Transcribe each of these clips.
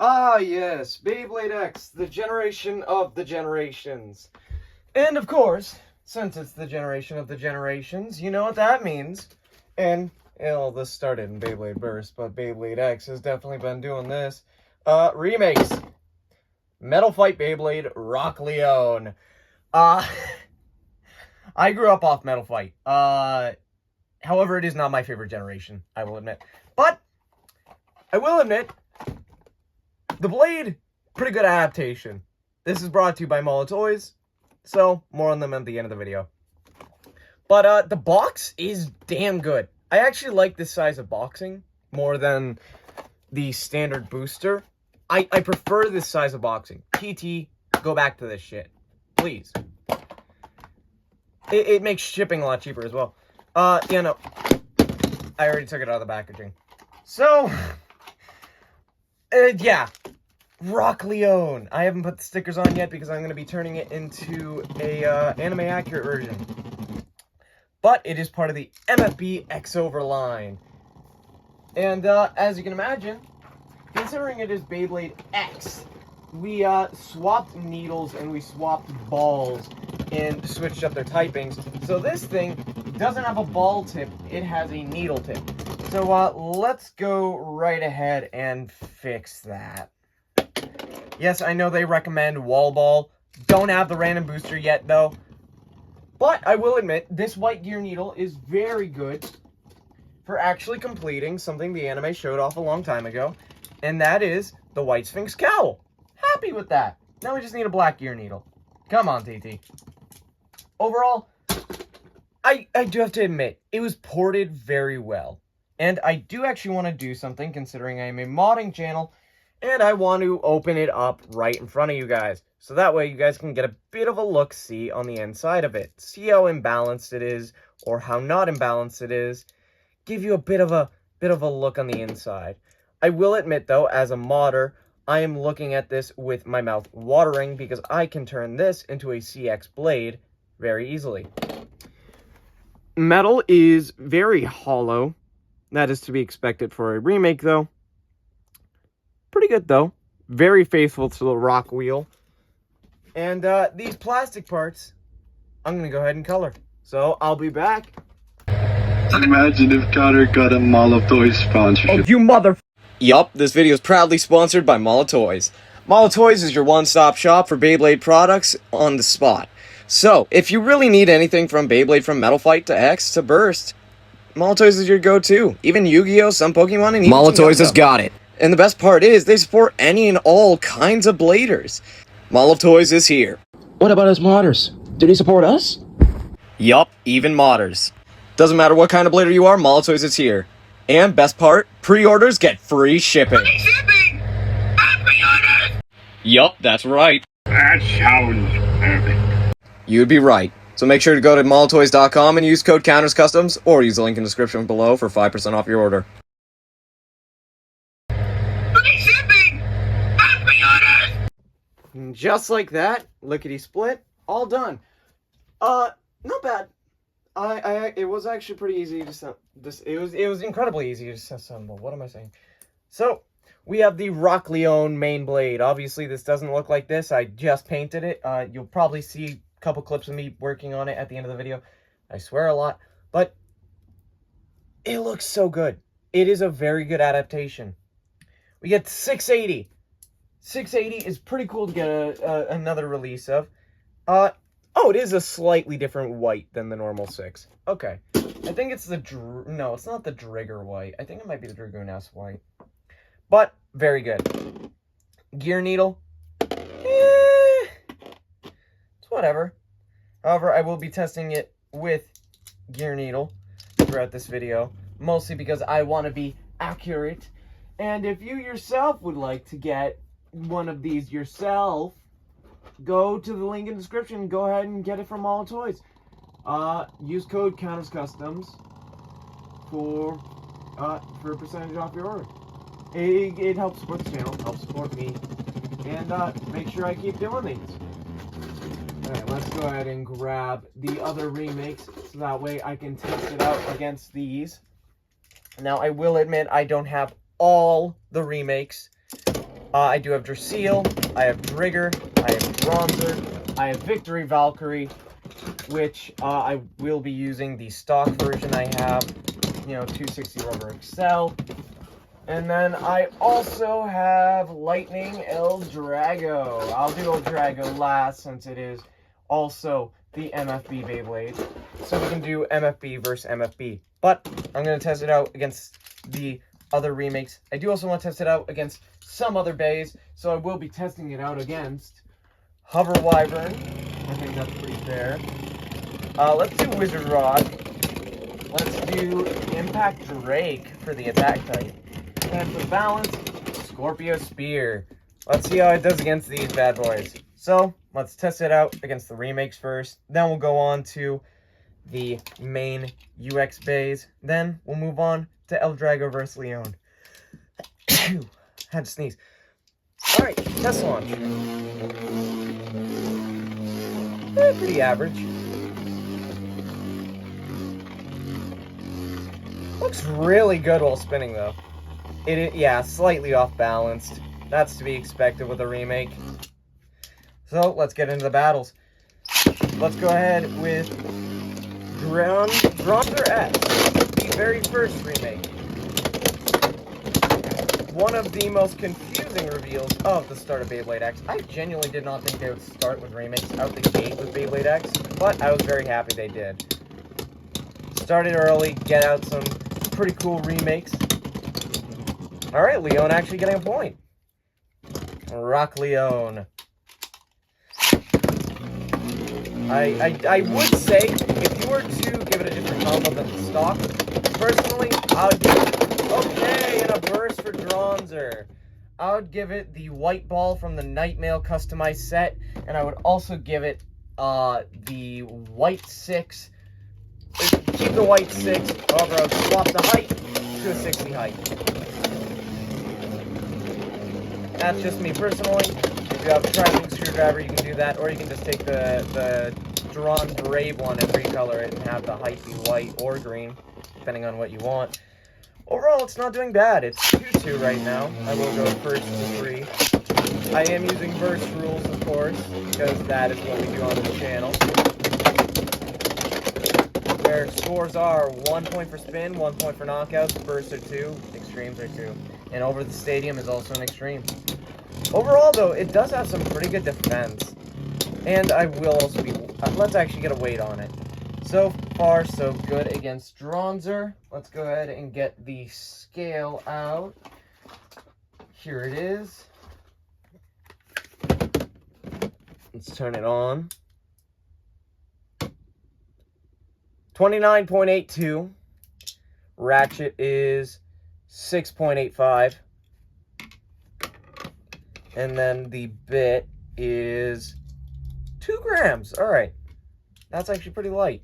Ah, yes, Beyblade X, the generation of the generations. And of course, since it's the generation of the generations, you know what that means. And, well, this started in Beyblade Burst, but Beyblade X has definitely been doing this. Remakes. Metal Fight Beyblade Rock Leone. I grew up off Metal Fight. However, it is not my favorite generation, I will admit. But, I will admit, the Blade, pretty good adaptation. This is brought to you by Toys, so more on them at the end of the video. But the box is damn good. I actually like this size of boxing more than the standard booster. I prefer this size of boxing. TT, go back to this shit. Please. It makes shipping a lot cheaper as well. Yeah, no. I already took it out of the packaging. So, yeah. Rock Leone. I haven't put the stickers on yet because I'm going to be turning it into a anime accurate version. But it is part of the MFB X-Over line. And as you can imagine, considering it is Beyblade X, we swapped needles and we swapped balls and switched up their typings. So this thing doesn't have a ball tip, it has a needle tip. So let's go right ahead and fix that. Yes, I know they recommend wall ball. Don't have the random booster yet, though. But I will admit, this white gear needle is very good for actually completing something the anime showed off a long time ago. And that is the White Sphinx cowl. Happy with that. Now we just need a black gear needle. Come on, TT. Overall, I do have to admit, it was ported very well. And I do actually want to do something, considering I am a modding channel. And I want to open it up right in front of you guys. So that way you guys can get a bit of a look-see on the inside of it. See how imbalanced it is, or how not imbalanced it is. Give you a bit of a look on the inside. I will admit though, as a modder, I am looking at this with my mouth watering because I can turn this into a CX blade very easily. Metal is very hollow. That is to be expected for a remake though. Pretty good, though. Very faithful to the rock wheel. And these plastic parts, I'm going to go ahead and color. So, I'll be back. Imagine if Connor got a Toys sponsorship. Oh, you mother... Yup, this video is proudly sponsored by Toys. Toys is your one-stop shop for Beyblade products on the spot. So, if you really need anything from Beyblade from Metal Fight to X to Burst, Toys is your go-to. Even Yu-Gi-Oh!, some Pokemon, and even Toys has got it. And the best part is, they support any and all kinds of bladers. Toys is here. What about us modders? Do they support us? Yup, even modders. Doesn't matter what kind of blader you are, Toys is here. And best part, pre-orders get free shipping. Free shipping! And pre-orders! Yup, that's right. That sounds perfect. You'd be right. So make sure to go to malltoys.com and use code COUNTERSCUSTOMS, or use the link in the description below for 5% off your order. Just like that, lickety-split, all done. Not bad. It was actually pretty easy to it was incredibly easy to assemble. What am I saying? So, we have the Rock Leone main blade. Obviously, this doesn't look like this. I just painted it. You'll probably see a couple clips of me working on it at the end of the video. I swear a lot, but it looks so good. It is a very good adaptation. We get 680. 680 is pretty cool to get another release of. Oh, it is a slightly different white than the normal 6. Okay. I think it's the... No, it's not the Drigger white. I think it might be the Dragoon S white. But, very good. Gear needle. It's whatever. However, I will be testing it with gear needle throughout this video. Mostly because I want to be accurate. And if you yourself would like to get one of these yourself, go to the link in the description. Go ahead and get it from Toys. Use code COUNTERSCUSTOMS for a percentage off your order. It helps support the channel, helps support me, and make sure I keep doing these. Alright, let's go ahead and grab the other remakes, so that way I can test it out against these. Now, I will admit I don't have all the remakes, I do have Drasil, I have Drigger, I have Bronzer, I have Victory Valkyrie, which I will be using the stock version I have, 260 Rubber Excel. And then I also have Lightning El Drago. I'll do El Drago last since it is also the MFB Beyblade. So we can do MFB versus MFB. But I'm going to test it out against the other remakes. I do also want to test it out against some other bays. So I will be testing it out against Hover Wyvern. I think that's pretty fair. Let's do Wizard Rod. Let's do Impact Drake for the attack type. And for balance, Scorpio Spear. Let's see how it does against these bad boys. So, let's test it out against the remakes first. Then we'll go on to the main UX bays. Then we'll move on to El Drago vs. Leone. Had to sneeze. Alright, test launch. Pretty average. Looks really good while spinning though. Yeah, slightly off balanced. That's to be expected with a remake. So let's get into the battles. Let's go ahead with Bronzer S, the very first remake. One of the most confusing reveals of the start of Beyblade X. I genuinely did not think they would start with remakes out the gate with Beyblade X, but I was very happy they did. Started early, get out some pretty cool remakes. Alright, Leone actually getting a point. Rock Leone. I would say, if you were to give it a different combo than the stock, personally, I would give it, okay, and a burst for Bronzer. I would give it the white ball from the Nightmail customized set, and I would also give it the white 6. Keep the white 6, however, I would swap the height to a 60 height. That's just me personally. If you have a tracking screwdriver, you can do that, or you can just take the drawn Brave one and recolor it and have the height be white or green, depending on what you want. Overall, it's not doing bad. It's 2-2 right now. I will go first to 3. I am using burst rules, of course, because that is what we do on the channel. Where scores are 1 point for spin, 1 point for knockouts, bursts are 2, extremes are 2. And over the stadium is also an extreme. Overall, though, it does have some pretty good defense. And I will also be... let's actually get a weight on it. So far, so good against Bronzer. Let's go ahead and get the scale out. Here it is. Let's turn it on. 29.82. Ratchet is 6.85. And then the bit is 2 grams. All right. That's actually pretty light.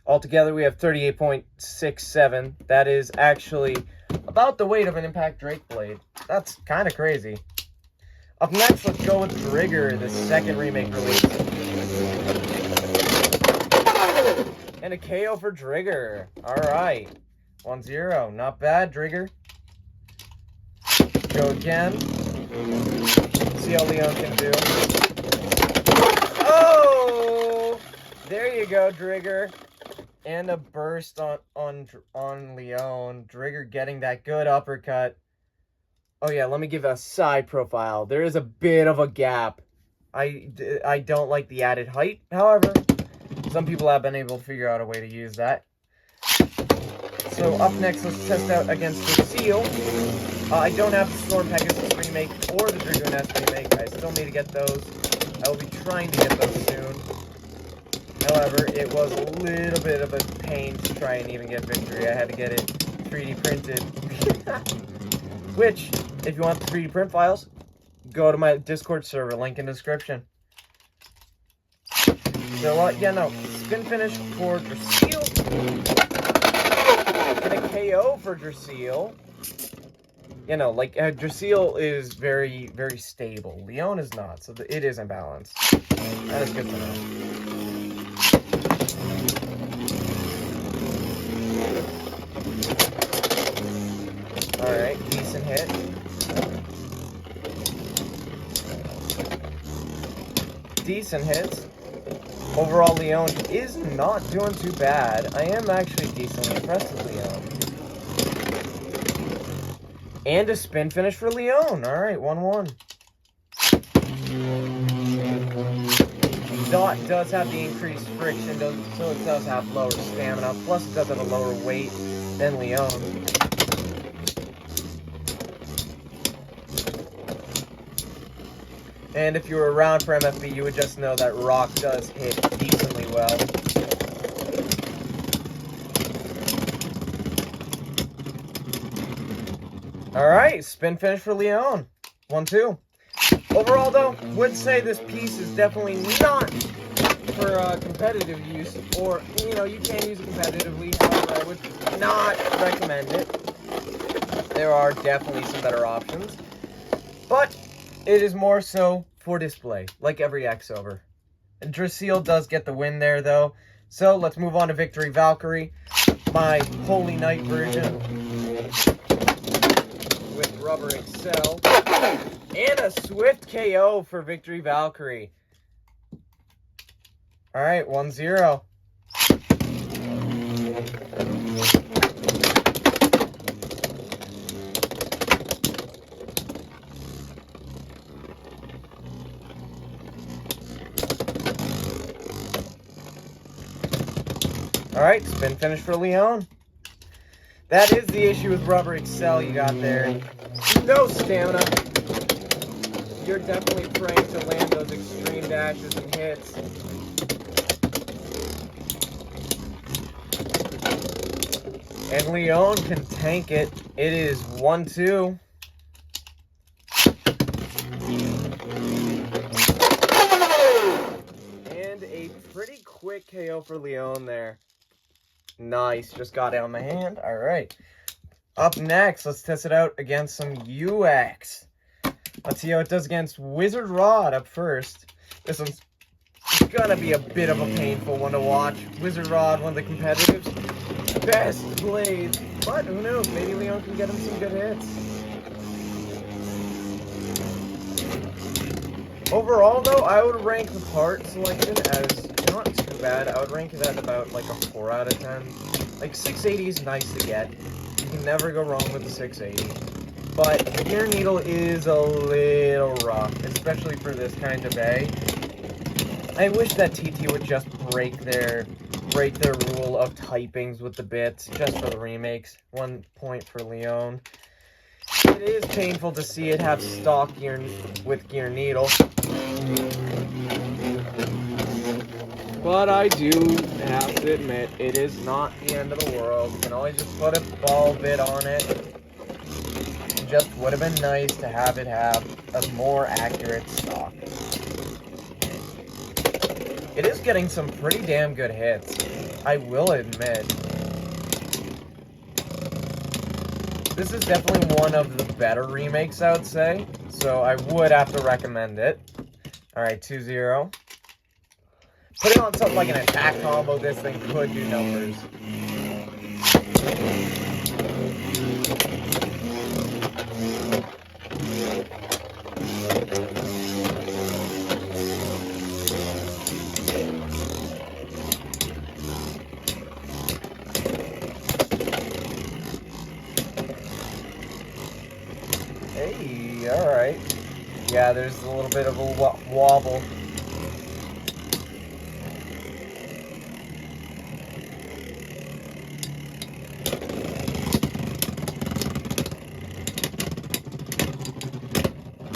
Altogether, we have 38.67. That is actually about the weight of an Impact Drake blade. That's kind of crazy. Up next, let's go with Trigger, the second remake release. And a KO for Trigger. All right. 1-0. Not bad, Trigger. Go again. See how Leone can do. Oh! There you go, Trigger. And a burst on Leone. Trigger getting that good uppercut. Oh yeah, let me give a side profile. There is a bit of a gap. I don't like the added height, however. Some people have been able to figure out a way to use that. So up next, let's test out against the Seal. I don't have the Storm Pegasus remake or the Dragoon S remake. I still need to get those. I will be trying to get those soon. However, it was a little bit of a pain to try and even get Victory. I had to get it 3D printed. Which, if you want the 3D print files, go to my Discord server, link in description. So, yeah, no, spin finish for Drasil. And a KO for Drasil. You know, like, Drasil is very, very stable. Leone is not, so it is imbalanced. That is good to know. Alright, decent hit. decent hits. Overall, Leone is not doing too bad. I am actually decently impressed with Leone. And a spin finish for Leone. Alright, 1-1. Dot does have the increased friction, so it does have lower stamina. Plus, it does have a lower weight than Leone. And if you were around for MFB, you would just know that Rock does hit decently well. Alright, spin finish for Leone. 1-2. Overall, though, would say this piece is definitely not for competitive use, or, you know, you can use it competitively. However, I would not recommend it. There are definitely some better options, but it is more so for display, like every X-Over. And Drasil does get the win there, though. So let's move on to Victory Valkyrie, my Holy Knight version with Rubber Excel. And a swift KO for Victory Valkyrie. Alright, 1-0. Alright, spin finish for Leone. That is the issue with Rubber Excel you got there. No stamina. You're definitely praying to land those extreme dashes and hits. And Leone can tank it. It is 1-2. And a pretty quick KO for Leone there. Nice, just got it on my hand. Alright. Up next, let's test it out against some UX. Let's see how it does against Wizard Rod up first. This one's gonna be a bit of a painful one to watch. Wizard Rod, one of the competitors' best blades. But who knows, maybe Leone can get him some good hits. Overall, though, I would rank the part selection as not too bad. I would rank it at about like a 4 out of 10. Like 680 is nice to get. You can never go wrong with the 680. But the gear needle is a little rough, especially for this kind of bay. I wish that TT would just break their rule of typings with the bits, just for the remakes. 1 point for Leone. It is painful to see it have stock gear with gear needle. But I do have to admit, it is not the end of the world. You can always just put a ball bit on it. Just would have been nice to have it have a more accurate stock. It is getting some pretty damn good hits, I will admit. This is definitely one of the better remakes, I would say, so I would have to recommend it. Alright, 2-0. Putting on something like an attack combo, this thing could do numbers. Hey, alright. Yeah, there's a little bit of a wobble.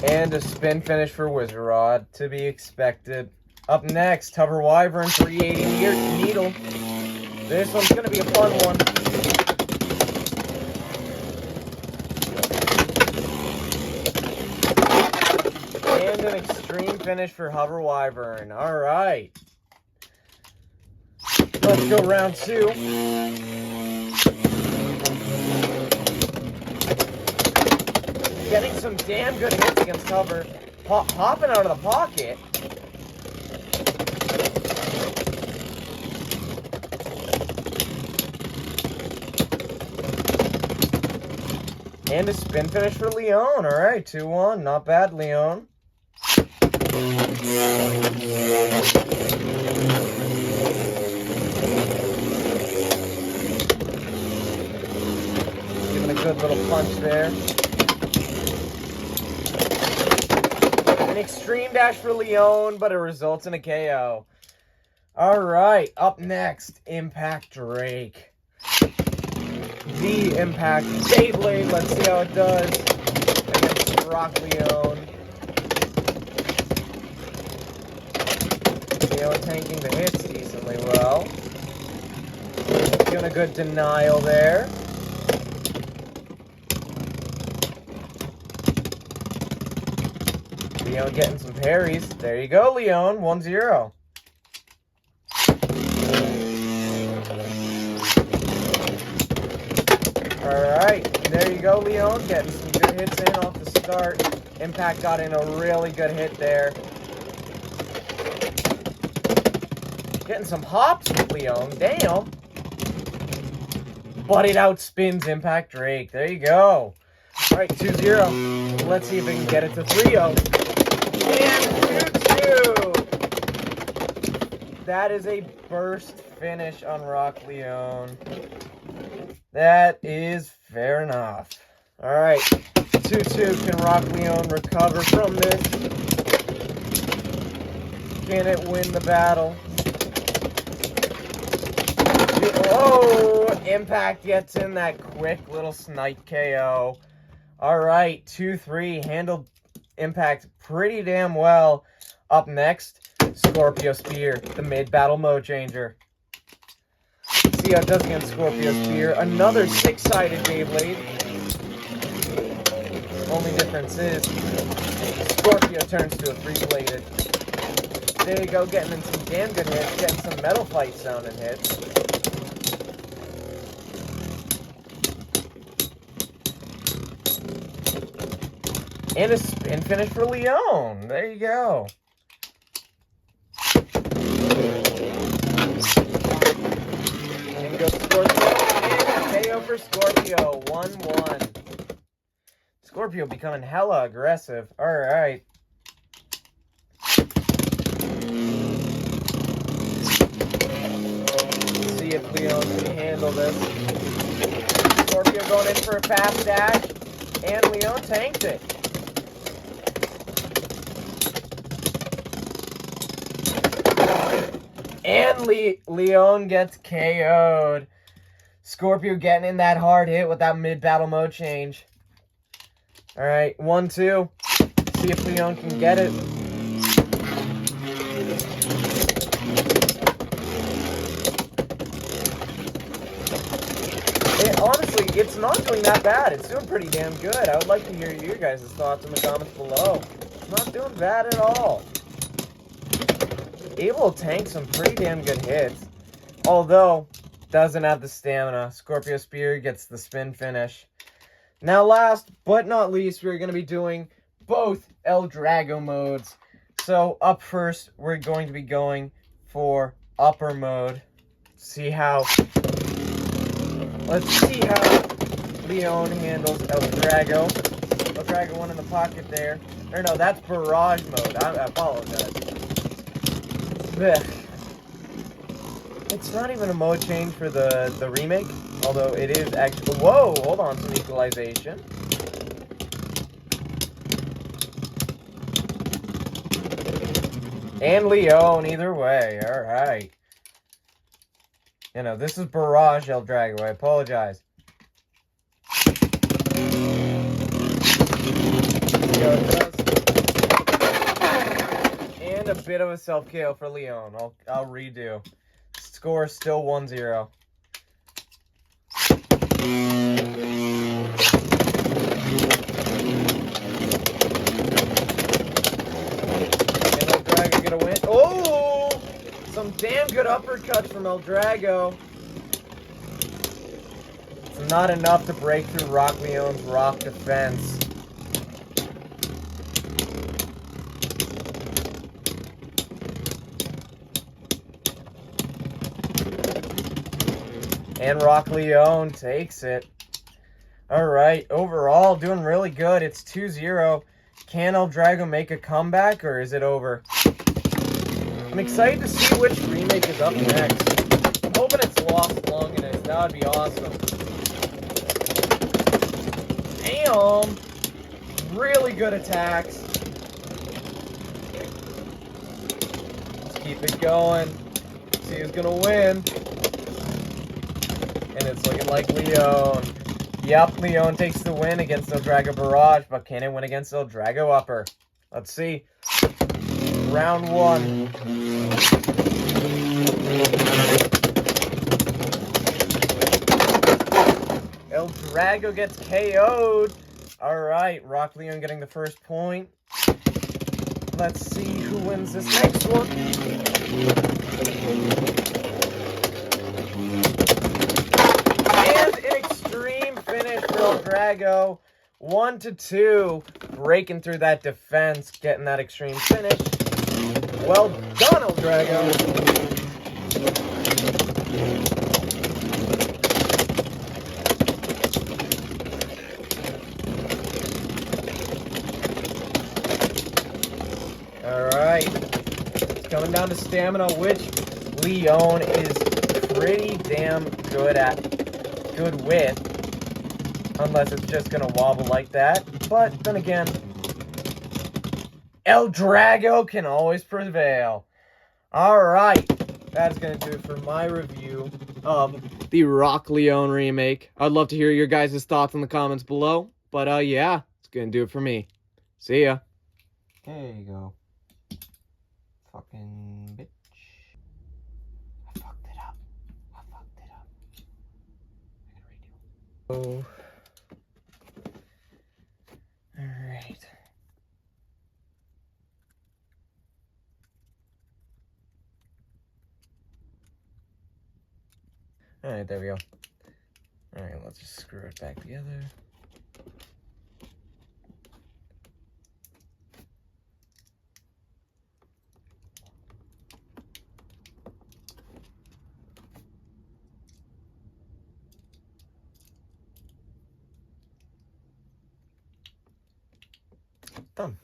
And a spin finish for Wizard Rod, to be expected. Up next, Hover Wyvern 380 Needle. This one's going to be a fun one. And an extreme finish for Hover Wyvern. Alright. Let's go round 2. Getting some damn good hits against Hover. Hopping out of the pocket. And a spin finish for Leone. Alright, 2-1. Not bad, Leone. Giving a good little punch there. An extreme dash for Leone, but it results in a KO. Alright, up next, Impact Drake. The Impact Beyblade. Let's see how it does against Rock Leone. Leone tanking the hits decently well. Doing a good denial there. Leone getting some parries. There you go, Leone. 1-0. Alright, there you go, Leone. Getting some good hits in off the start. Impact got in a really good hit there. Getting some hops with Leone. Damn. But it outspins Impact Drake. There you go. Alright, 2-0. Let's see if we can get it to 3-0. And 2-2. That is a burst finish on Rock Leone. That is fair enough. Alright, 2-2. Can Rock Leone recover from this? Can it win the battle? Oh, Impact gets in that quick little snipe KO. Alright, 2-3. Handled Impact pretty damn well. Up next, Scorpio Spear, the mid-battle mode changer. See how it does against Scorpio Spear. Another 6-sided Beyblade. Only difference is Scorpio turns to a 3-bladed. There you go, getting in some damn good hits, getting some Metal Fight sounding hits. And a spin finish for Leone. There you go. And go Scorpio. And KO for Scorpio. 1-1. Scorpio becoming hella aggressive. Alright. See if Leone can handle this. Scorpio going in for a fast dash. And Leone tanked it. And Leone gets KO'd. Scorpio getting in that hard hit with that mid-battle mode change. Alright, 1-2. See if Leone can get it. Honestly, it's not doing that bad. It's doing pretty damn good. I would like to hear your guys' thoughts in the comments below. It's not doing bad at all. Able to tank some pretty damn good hits. Although, doesn't have the stamina. Scorpio Spear gets the spin finish. Now last but not least, we're going to be doing both El Drago modes. So up first, we're going to be going for upper mode. Let's see how Leone handles El Drago. El Drago one in the pocket there. Or no, that's barrage mode. I apologize. Blech. It's not even a mode change for the remake, although it is actually. Whoa, hold on, some equalization. And Leone, either way. Alright. You know, this is Barrage El Drago. I apologize. And a bit of a self-KO for Leone. I'll redo. Score is still 1-0. And El Drago gonna win. Oh! Some damn good uppercuts from El Drago. It's not enough to break through Rock Leone's rock defense. And Rock Leone takes it. Alright, overall, doing really good. It's 2-0. Can El Drago make a comeback, or is it over? I'm excited to see which remake is up next. I'm hoping it's Lost Longinus. That would be awesome. Damn! Really good attacks. Let's keep it going. See who's gonna win. And it's looking like Leone. Yep, Leone takes the win against El Drago Barrage, but can it win against El Drago Upper? Let's see. Round 1. El Drago gets KO'd. Alright, Rock Leone getting the first point. Let's see who wins this next one. And an extreme finish for El Drago. 1-2. Breaking through that defense, getting that extreme finish. Well done, El Drago. Alright. It's coming down to stamina, which Leone is pretty damn good with. Unless it's just gonna wobble like that. But then again, El Drago can always prevail. Alright. That's gonna do it for my review of the Rock Leone remake. I'd love to hear your guys' thoughts in the comments below. But yeah, it's gonna do it for me. See ya. There you go. Fucking bitch. I fucked it up. I gotta redo. Oh. Alright. Alright, there we go. Alright, let's just screw it back together. Done.